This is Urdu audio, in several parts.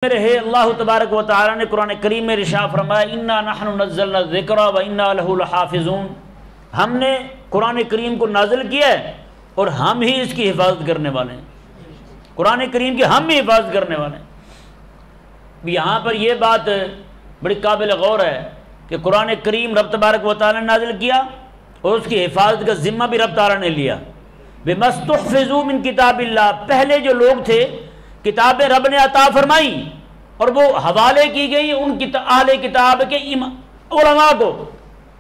میرے ہے اللہ تبارک و تعالی نے قرآن کریم میں ارشاد فرمایا انا نحن نزلنا الذکر و انا لہ لحافظون، ہم نے قرآن کریم کو نازل کیا ہے اور ہم ہی اس کی حفاظت کرنے والے ہیں، قرآن کریم کی ہم ہی حفاظت کرنے والے ہیں۔ یہاں پر یہ بات بڑی قابل غور ہے کہ قرآن کریم رب تبارک و تعالی نے نازل کیا اور اس کی حفاظت کا ذمہ بھی رب تعالی نے لیا۔ بِمَسْتُحْفِظُوا مِن کتاب اللہ، پہلے جو لوگ تھے کتابیں رب نے عطا فرمائی اور وہ حوالے کی گئی ان اہل کتاب کے علماء کو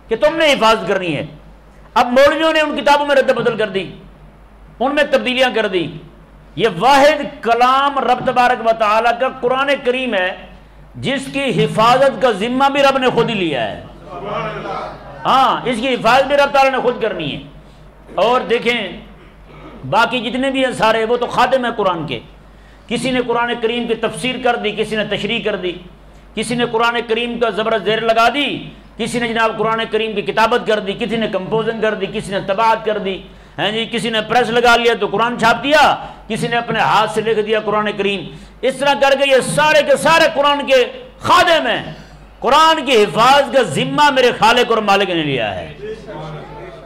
کہ تم نے حفاظت کرنی ہے۔ اب مولویوں نے ان کتابوں میں رد بدل کر دی، ان میں تبدیلیاں کر دی۔ یہ واحد کلام رب تبارک و تعالیٰ کا قرآن کریم ہے جس کی حفاظت کا ذمہ بھی رب نے خود ہی لیا ہے۔ ہاں، اس کی حفاظت بھی رب تعالیٰ نے خود کرنی ہے۔ اور دیکھیں باقی جتنے بھی ہیں سارے وہ تو خادم ہیں قرآن کے، کسی نے قرآن کریم کی تفسیر کر دی، کسی نے تشریح کر دی، کسی نے قرآن کریم کا زبر زیر لگا دی، کسی نے جناب قرآن کریم کی کتابت کر دی، کسی نے کمپوزنگ کر دی، کسی نے طباعت کر دی، جی کسی نے پریس لگا لیا تو قرآن چھاپ دیا، کسی نے اپنے ہاتھ سے لکھ دیا قرآن کریم۔ اس طرح کر کے یہ سارے کے سارے قرآن کے خادم ہیں۔ قرآن کی حفاظت کا ذمہ میرے خالق اور مالک نے لیا ہے۔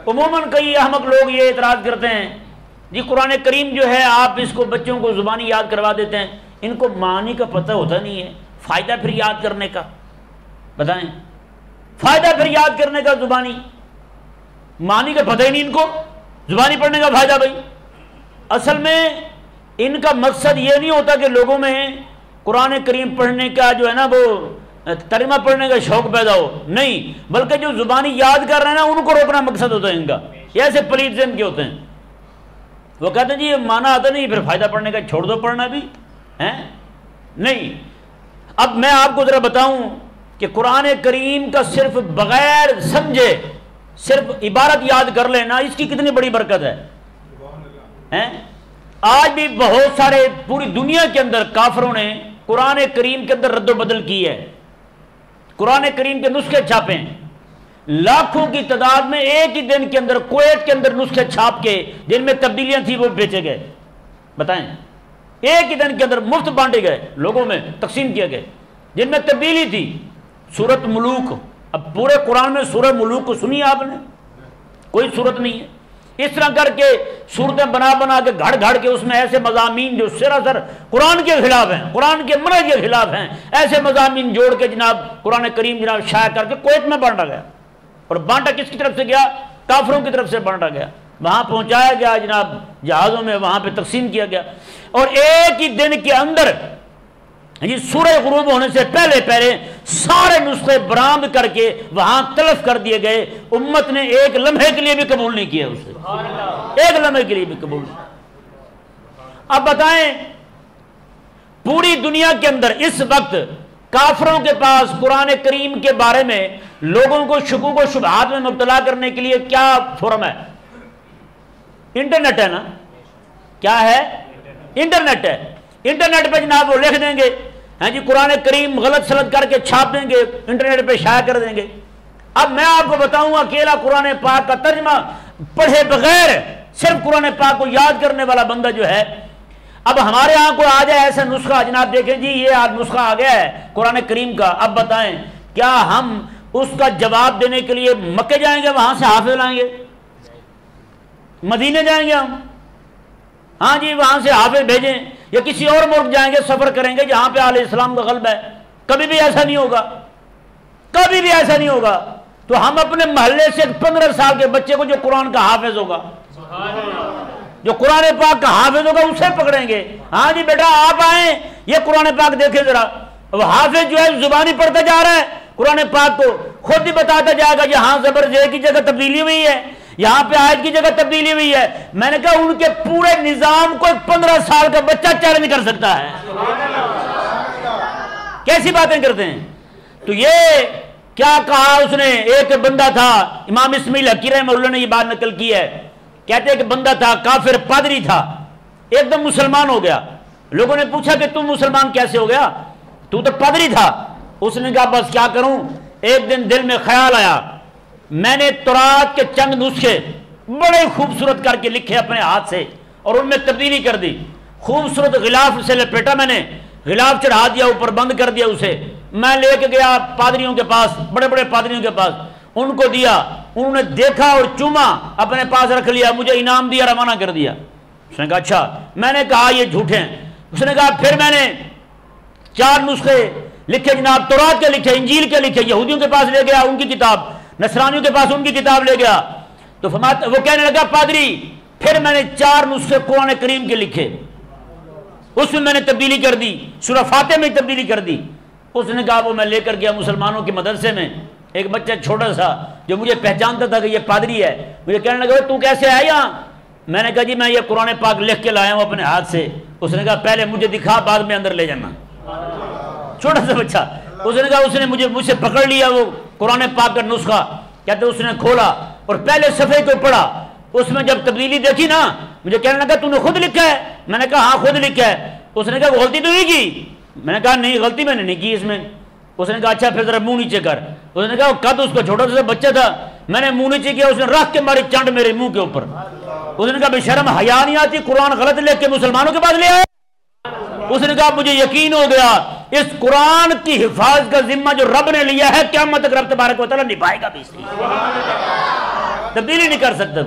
عموماً کئی احمق لوگ یہ اعتراض کرتے ہیں جی قرآن کریم جو ہے آپ اس کو بچوں کو زبانی یاد کروا دیتے ہیں، ان کو معنی کا پتہ ہوتا نہیں ہے، فائدہ پھر یاد کرنے کا بتائیں، فائدہ پھر یاد کرنے کا زبانی معنی کا پتہ ہی نہیں، ان کو زبانی پڑھنے کا فائدہ بھائی۔ اصل میں ان کا مقصد یہ نہیں ہوتا کہ لوگوں میں قرآن کریم پڑھنے کا جو ہے نا وہ ترجمہ پڑھنے کا شوق پیدا ہو، نہیں، بلکہ جو زبانی یاد کر رہے ہیں نا ان کو روکنا مقصد ہوتا ہے ان کا۔ یہ ایسے پلیت ذہن کے ہوتے ہیں، وہ کہتے ہیں جی یہ معنی آتا نہیں پھر فائدہ پڑھنے کا، چھوڑ دو پڑھنا بھی ہے نہیں۔ اب میں آپ کو ذرا بتاؤں کہ قرآن کریم کا صرف بغیر سمجھے صرف عبارت یاد کر لینا اس کی کتنی بڑی برکت ہے۔ آج بھی بہت سارے پوری دنیا کے اندر کافروں نے قرآن کریم کے اندر رد و بدل کی ہے، قرآن کریم کے نسخے چھاپے ہیں، لاکھوں کی تعداد میں ایک ہی دن کے اندر کویت کے اندر نسخے چھاپ کے جن میں تبدیلیاں تھیں وہ بیچے گئے۔ بتائیں، ایک ہی دن کے اندر مفت بانٹے گئے، لوگوں میں تقسیم کیے گئے جن میں تبدیلی تھی۔ سورت ملوک، اب پورے قرآن میں سورہ ملوک کو سنی آپ نے؟ کوئی صورت نہیں ہے۔ اس طرح کر کے صورتیں بنا بنا کے گھڑ گھڑ کے اس میں ایسے مضامین جو سراسر قرآن کے خلاف ہیں، قرآن کے منہج کے خلاف ہیں، ایسے مضامین جوڑ کے جناب قرآن کریم جناب شائع کر کے کویت میں بانٹا گیا۔ اور بانٹا کس کی طرف سے گیا؟ کافروں کی طرف سے بانٹا گیا، وہاں پہنچایا گیا جناب جہازوں میں، وہاں پہ تقسیم کیا گیا۔ اور ایک ہی دن کے اندر یہ سورہ غروب ہونے سے پہلے سارے نسخے برآمد کر کے وہاں تلف کر دیے گئے۔ امت نے ایک لمحے کے لیے بھی قبول نہیں کیا اسے، ایک لمحے کے لیے بھی قبول نہیں۔ اب بتائیں پوری دنیا کے اندر اس وقت کافروں کے پاس قرآن کریم کے بارے میں لوگوں کو شکوک و شبہات میں مبتلا کرنے کے لیے کیا فورم ہے؟ انٹرنیٹ ہے نا، کیا ہے؟ انٹرنیٹ ہے۔ انٹرنیٹ پہ جناب وہ لکھ دیں گے ہاں جی قرآن کریم غلط سلط کر کے چھاپ دیں گے، انٹرنیٹ پہ شائع کر دیں گے۔ اب میں آپ کو بتاؤں اکیلا قرآن پاک کا ترجمہ پڑھے بغیر صرف قرآن پاک کو یاد کرنے والا بندہ جو ہے، اب ہمارے ہاں کوئی آ جائے ایسا نسخہ جناب دیکھیں جی یہ آج نسخہ آ گیا ہے قرآن کریم کا، اب بتائیں کیا ہم اس کا جواب دینے کے لیے مکے جائیں گے، وہاں سے حافظ لائیں گے؟ مدینے جائیں گے ہم، ہاں جی وہاں سے حافظ بھیجیں، یا کسی اور ملک جائیں گے سفر کریں گے جہاں پہ اہل اسلام کا غلبہ ہے؟ کبھی بھی ایسا نہیں ہوگا، کبھی بھی ایسا نہیں ہوگا۔ تو ہم اپنے محلے سے 15 سال کے بچے کو جو قرآن کا حافظ ہوگا، جو قرآن پاک کا حافظ ہوگا اسے پکڑیں گے، ہاں جی بیٹا آپ آئیں یہ قرآن پاک دیکھیں ذرا۔ اب حافظ جو ہے زبانی پڑھتا جا رہا ہے قرآن پاک کو، خود ہی بتاتا جائے گا یہاں زبر زیر کی جگہ تبدیلی ہوئی ہے، یہاں پہ آیت کی جگہ تبدیلی ہوئی ہے۔ میں نے کہا ان کے پورے نظام کو 15 سال کا بچہ چیلنج کر سکتا ہے، کیسی باتیں کرتے ہیں۔ تو یہ کیا کہا اس نے؟ ایک بندہ تھا، امام اسماعیل حقی رحمہ اللہ نے یہ بات نقل کی ہے، کہتے ہیں کہ بندہ تھا کافر پادری تھا، ایک دم مسلمان ہو گیا۔ لوگوں نے پوچھا کہ تم مسلمان کیسے ہو گیا، تو پادری تھا؟ اس نے کہا بس کیا کروں، ایک دن دل میں خیال آیا، میں نے تورات کے چند نسخے بڑے خوبصورت کر کے لکھے اپنے ہاتھ سے اور ان میں تبدیلی کر دی، خوبصورت غلاف سے لپیٹا میں نے، غلاف چڑھا دیا، اوپر بند کر دیا اسے. میں لے کے گیا پادریوں کے پاس، بڑے بڑے پادریوں کے پاس، ان کو دیا، انہوں نے دیکھا اور چوما، اپنے پاس رکھ لیا، مجھے انعام دیا، روانہ کر دیا. اس نے کہا اچھا. میں نے کہا یہ جھوٹے ہیں. اس نے کہا پھر میں نے 4 نسخے لکھے جناب، تورات کے لکھے، انجیل کے لکھے، یہودیوں کے پاس لے گیا ان کی کتاب، نصرانیوں کے پاس ان کی کتاب لے گیا. تو وہ کہنے لگا پادری پھر میں نے 4 نسخے قرآن کریم کے لکھے، اس میں نے تبدیلی کر دی، سورہ فاتح میں تبدیلی کر دی. اس نے کہا وہ میں لے کر گیا مسلمانوں کے مدرسے میں. ایک بچہ چھوٹا سا جو مجھے پہچانتا تھا کہ یہ پادری ہے، مجھے کہنے لگا تو کیسے آیا یہاں؟ میں نے کہا جی میں یہ قرآن پاک لکھ کے لایا ہوں اپنے ہاتھ سے. اس نے کہا پہلے مجھے دکھا، بعد میں اندر لے جانا. چھوٹا سا بچہ. اس نے کہا اس نے مجھ سے پکڑ لیا وہ قرآن پاک کا نسخہ، کہتے اس نے کھولا اور پہلے صفحے کو پڑھا. اس میں جب تبدیلی دیکھی نا، مجھے کہنے لگا تو نے خود لکھا ہے؟ میں نے کہا ہاں خود لکھا ہے. اس نے کہا وہ غلطی تو نہیں کی؟ میں نے کہا نہیں غلطی میں نے نہیں کی اس میں. اس نے کہا اچھا پھر ذرا منہ نیچے کر. اس نے کہا قد اس کو چھوٹا سا بچہ تھا، میں نے منہ نیچے کیا، اس نے رکھ کے ماری چانڈ میرے منہ کے اوپر. اس نے کہا بے شرم حیا نہیں آتی، قرآن غلط لکھ کے مسلمانوں کے پاس لے آئے. اس نے کہا مجھے یقین ہو گیا اس قرآن کی حفاظت کا ذمہ جو رب نے لیا ہے قیامت تک رب تبارک و تعالیٰ نبھائے گا بھی، تبدیلی نہیں کر سکتا.